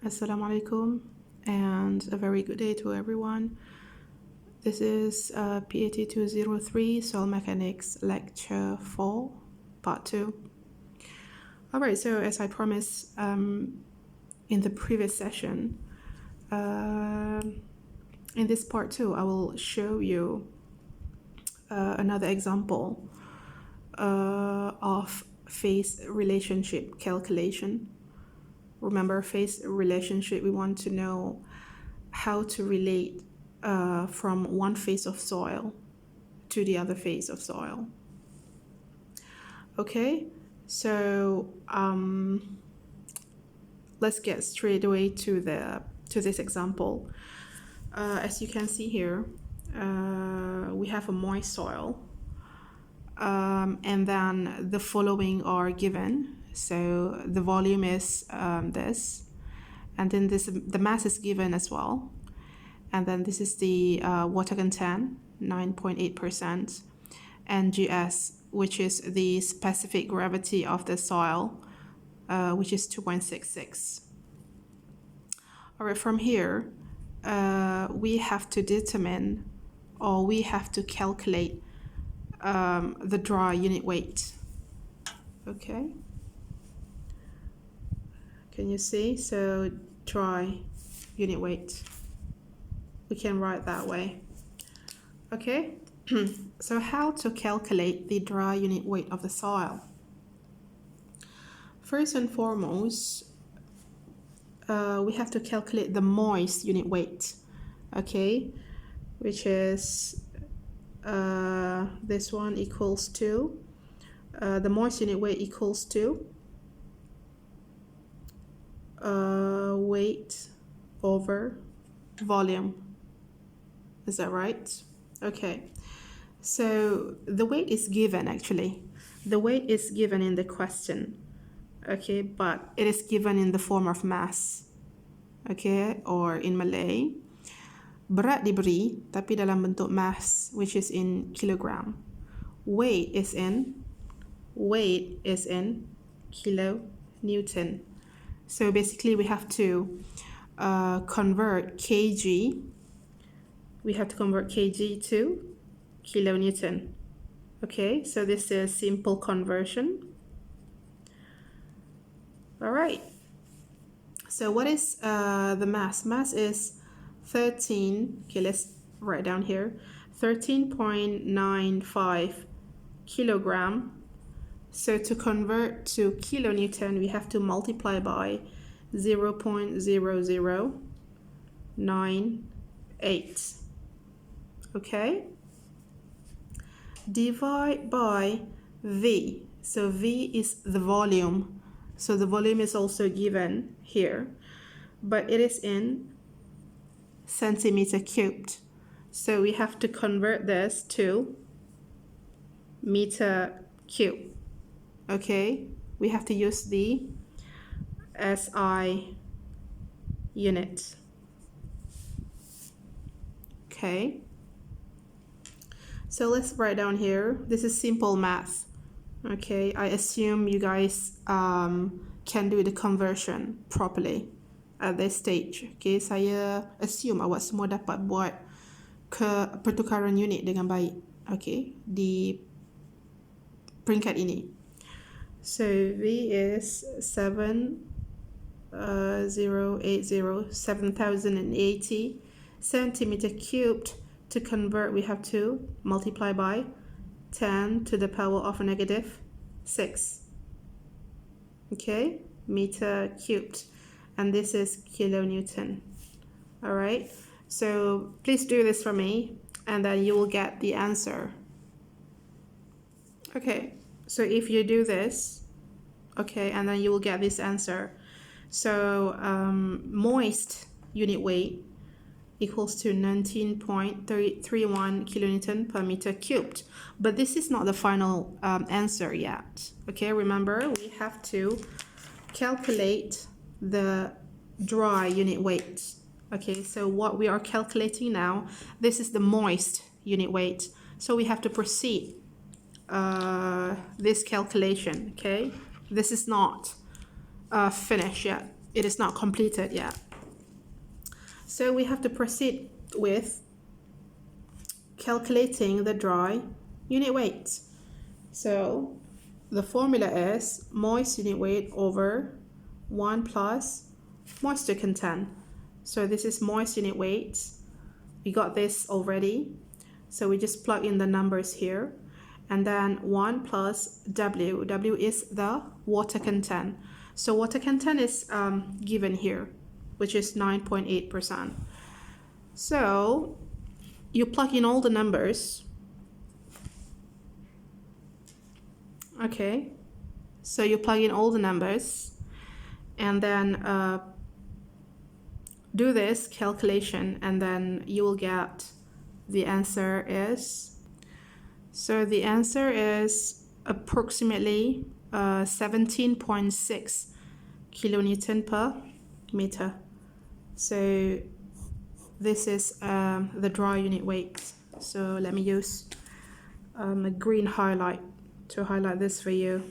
Assalamu alaikum and a very good day to everyone. This is PAT203 Soil Mechanics Lecture 4, Part 2. Alright, so as I promised in the previous session, in this Part 2, I will show you another example of phase relationship calculation. Remember, phase relationship, we want to know how to relate from one phase of soil to the other phase of soil. Okay, so let's get straight away to this example. As you can see here, we have a moist soil, and then the following are given. So the volume is this, and then the mass is given as well, and then this is the water content, 9.8%, and GS, which is the specific gravity of the soil, which is 2.66. All right, from here, we have to determine, or we have to calculate the dry unit weight. Okay. Can you see? So dry unit weight. We can write that way. Okay. So how to calculate the dry unit weight of the soil? First and foremost, we have to calculate the moist unit weight. Okay, which is this one equals to the moist unit weight equals to weight over volume. Is that right? Okay, so the weight is given, actually. The weight is given in the question, okay, but it is given in the form of mass, okay, or in Malay, berat diberi tapi dalam bentuk mass, which is in kilogram. Weight is in kilonewton. So basically we have to convert kg. We have to convert kg to kilonewton. Okay, so this is simple conversion. All right. So what is the mass? Mass is 13. Okay, let's write down here. 13.95 kilogram. So to convert to kilonewton, we have to multiply by 0.0098. Okay? Divide by V. So V is the volume. So the volume is also given here, but it is in centimeter cubed. So we have to convert this to meter cube. Okay, we have to use the SI unit. Okay, so let's write down here. This is simple math. Okay, I assume you guys can do the conversion properly at this stage. Okay, saya assume awak semua dapat buat pertukaran unit dengan baik. Okay, di peringkat ini. So V is 7080 centimeter cubed. To convert, we have to multiply by 10 to the power of negative 6. Okay, meter cubed, and this is kilonewton. All right, so please do this for me, and then you will get the answer. Okay, so if you do this, okay, and then you will get this answer. So moist unit weight equals to 19.31 kilonewton per meter cubed. But this is not the final answer yet. Okay, remember, we have to calculate the dry unit weight. Okay, so what we are calculating now, this is the moist unit weight. So we have to proceed this calculation, okay? This is not finished yet. it is not completed yet. So we have to proceed with calculating the dry unit weight. So the formula is moist unit weight over 1 plus moisture content. So this is moist unit weight. We got this already. So we just plug in the numbers here. And then 1 plus W. W is the water content. So water content is given here, which is 9.8%. So you plug in all the numbers. Okay, so you plug in all the numbers and then do this calculation, and then you will get the answer is, so the answer is approximately 17.6 kilonewton per meter. So this is the dry unit weight. So let me use a green highlight to highlight this for you.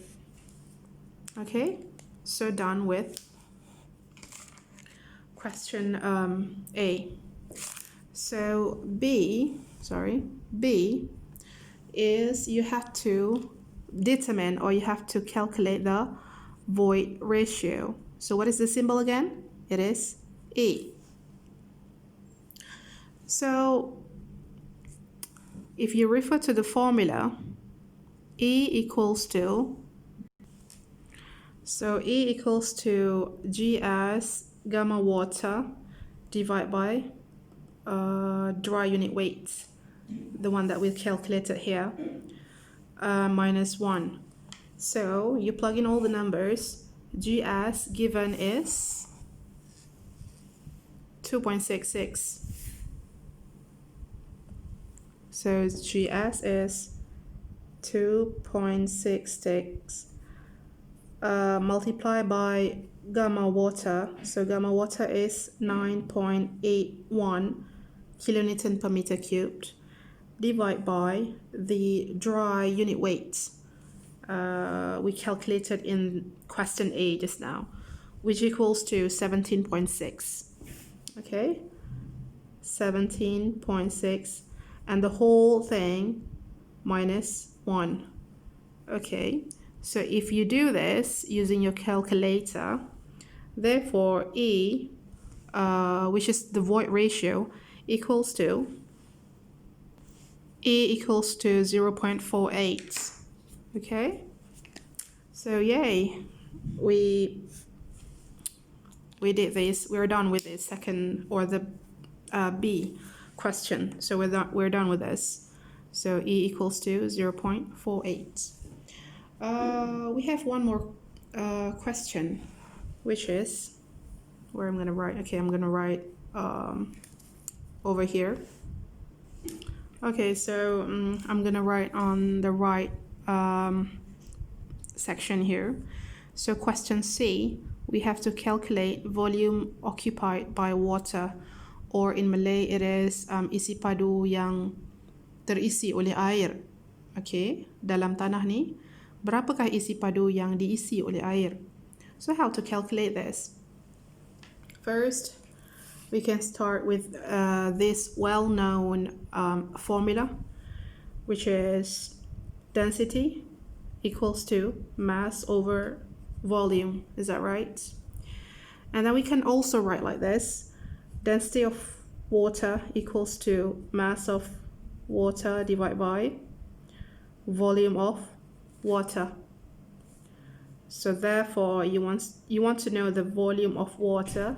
Okay, so done with question A. So B is you have to determine, or you have to calculate the void ratio. So what is the symbol again? It is E. So if you refer to the formula, E equals to, so E equals to G as gamma water divided by dry unit weight, the one that we calculated here, minus 1. So you plug in all the numbers. G as given is 2.66. So GS is 2.66 multiplied by gamma water. So gamma water is 9.81 kilonewton per meter cubed, divided by the dry unit weight we calculated in question A just now, which equals to 17.6. Okay, 17.6, and the whole thing minus 1. Okay, so if you do this using your calculator, therefore E, which is the void ratio, equals to 0.48. Okay, so yay, we did this. We're done with the second, or the B question. So we're done with this. So E equals to 0.48. We have one more question, which is where I'm going to write. Okay, I'm going to write over here. Okay, so I'm going to write on the right section here. So question C, we have to calculate volume occupied by water, or in Malay it is isi padu yang terisi oleh air. Okay, dalam tanah ni berapakah isi padu yang diisi oleh air? So how to calculate this? First, we can start with this well-known formula, which is density equals to mass over volume. Is that right? And then we can also write like this: density of water equals to mass of water divided by volume of water. So therefore you want to know the volume of water,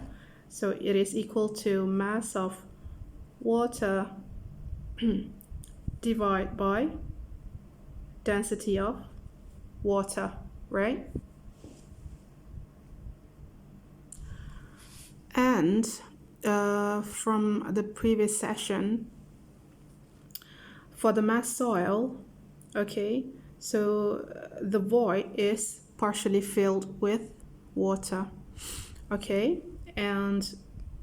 so it is equal to mass of water divided by density of water, right? And from the previous session, for the mass soil, okay, so the void is partially filled with water, okay, and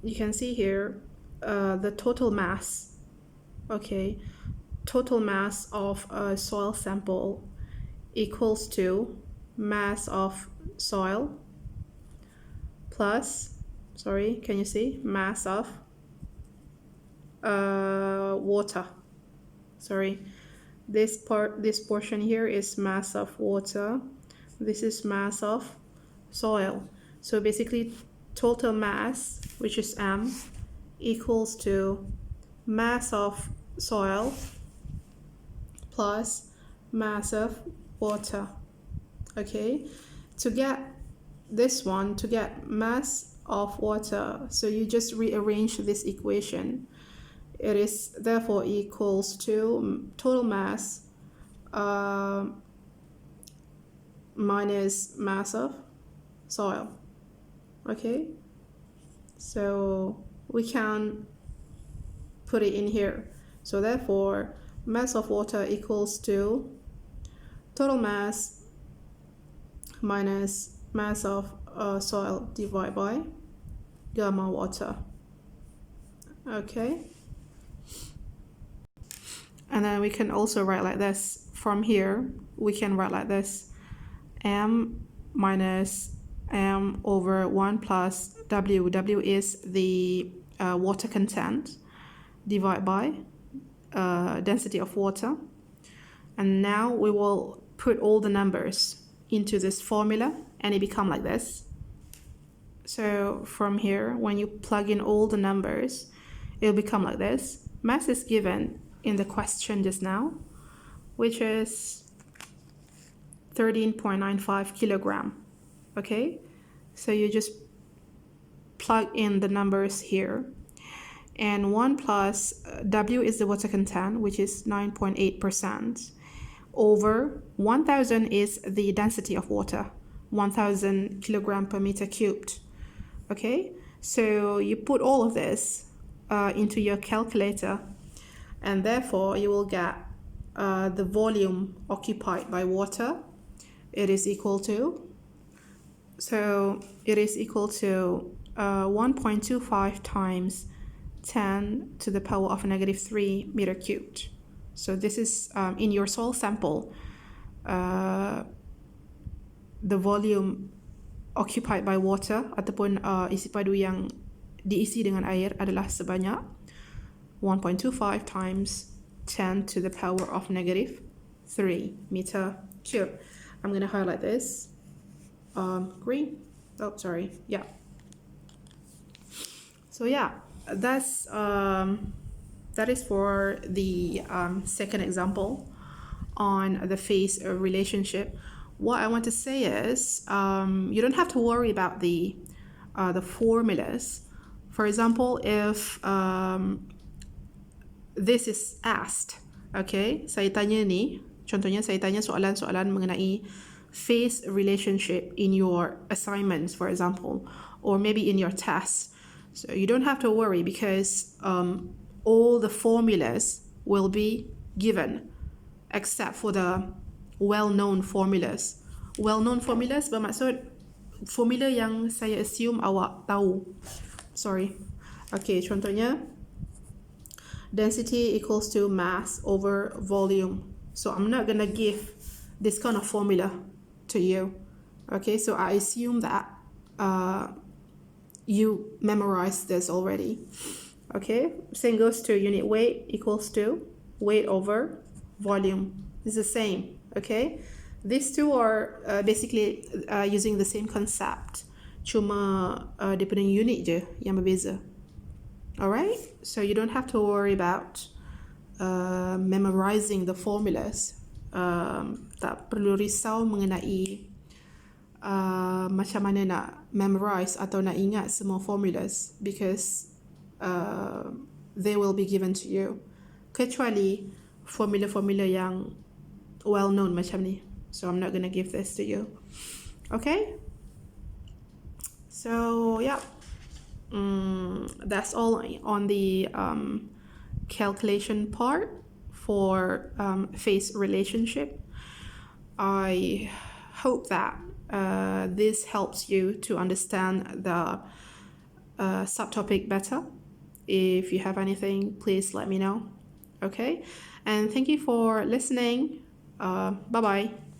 you can see here the total mass, okay, total mass of a soil sample equals to mass of soil plus, sorry, can you see? Mass of water. Sorry, this portion here is mass of water. This is mass of soil. So basically, total mass, which is M, equals to mass of soil plus mass of water. Okay, to get this one, to get mass of water, so you just rearrange this equation. It is therefore equals to total mass minus mass of soil. Okay, so we can put it in here. So therefore, mass of water equals to total mass minus mass of soil divided by gamma water. Okay, and then we can also write like this. From here, we can write like this: M minus M over 1 plus W. W is the water content divided by density of water. And now we will put all the numbers into this formula and it become like this. So from here, when you plug in all the numbers, it'll become like this. Mass is given in the question just now, which is 13.95 kilogram. Okay, so you just plug in the numbers here, and 1 plus W is the water content, which is 9.8%, over 1000 is the density of water, 1000 kilogram per meter cubed. Okay, so you put all of this into your calculator, and therefore you will get the volume occupied by water. It is equal to, so it is equal to 1.25 times 10 to the power of negative 3 meter cubed. So this is in your soil sample, the volume occupied by water ataupun isi padu yang diisi dengan air adalah sebanyak 1.25 times 10 to the power of negative 3 meter cube. I'm going to highlight this green. Oh, sorry. Yeah. So yeah, that's that is for the second example on the phase relationship. What I want to say is you don't have to worry about the formulas. For example, if this is asked, okay, saya tanya ni, contohnya saya tanya soalan-soalan mengenai phase relationship in your assignments, for example, or maybe in your tests. So you don't have to worry because all the formulas will be given except for the well-known formulas. Well-known formulas bermaksud formula yang saya assume awak tahu. Sorry. Okay, contohnya density equals to mass over volume. So I'm not gonna give this kind of formula to you. Okay, so I assume that you memorized this already. Okay, same goes to unit weight equals to weight over volume. It's the same. Okay, these two are basically using the same concept, cuma dia punya unit je yang berbeza. Alright, so you don't have to worry about memorizing the formulas. Tak perlu risau mengenai macam mana nak memorize atau nak ingat semua formulas because they will be given to you, kecuali formula-formula yang well known macam ni. So I'm not going to give this to you. Okay, so yeah, that's all on the calculation part for phase relationship. I hope that this helps you to understand the subtopic better. If you have anything, please let me know. Okay, and thank you for listening. Bye-bye.